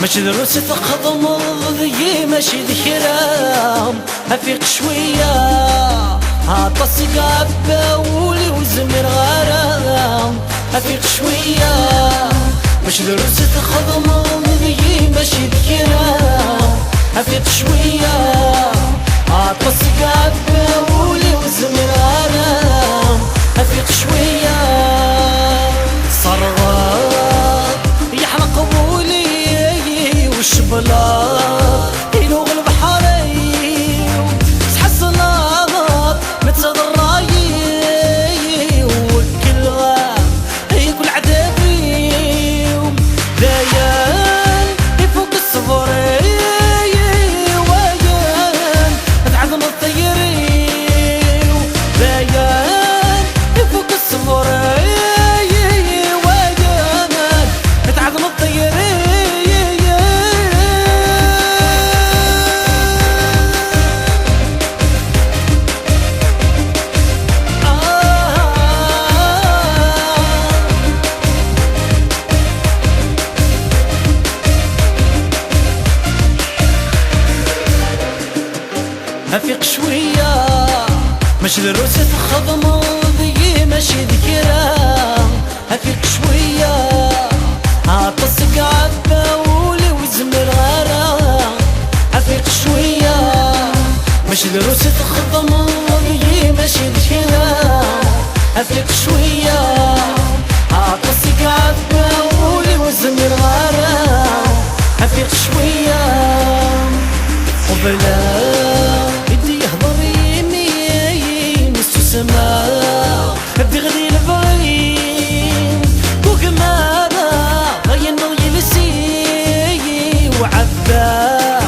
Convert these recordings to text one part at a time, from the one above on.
ماشي دروس تقضم ضي ماشي ذكرام افيق شوية عطس قعبة ولي وزمر غرام افيق شوية ماشي دروس تقضم ضي ماشي ذكرام افيق شوية عطس قعبة ولي وزمر غرام افيق شوية صرغات يحرق بولي والشبلاط يلوغ البحري سحصلات متصاد الراي وكل غاب ياكل عذابي دايان يفوق الصبري ويان تعظم الطيري دايان يفوق الصبري ويان تعظم الطيري افيق شوية ماشي دروس تخضم ذي ماشي ذكرى افيق شوية عطس قعبة ولي وزمر غرام افيق شوية ماشي دروس تخضم ذي ماشي ذكرى افيق شوية عطس قعبة ولي وزمر غرام افيق شوية وبلا بدي غدي البعيد وكماذا غير نضي لسي وعبا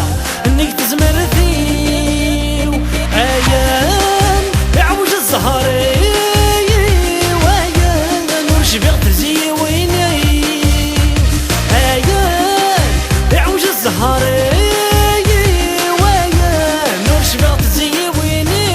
انك تزمر ذي عيان يعوج الزهري وعيان نور شبيغ تزي ويني عيان يعوج الزهري وعيان نور شبيغ تزي ويني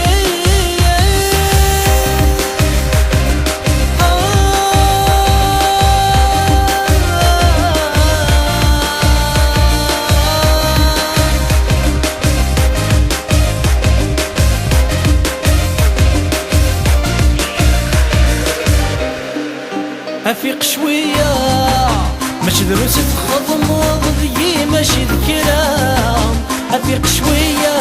افيق شوية ماشي دروس تخضم ضي ماشي ذكرام افيق شوية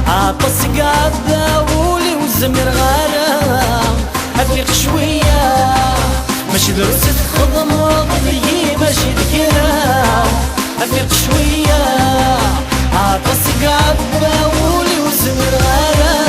عطس قعبة ولي وزمر غرام افيق شوية ماشي دروس تخضم ضي ماشي ذكرام افيق شوية عطس قعبة ولي وزمر غرام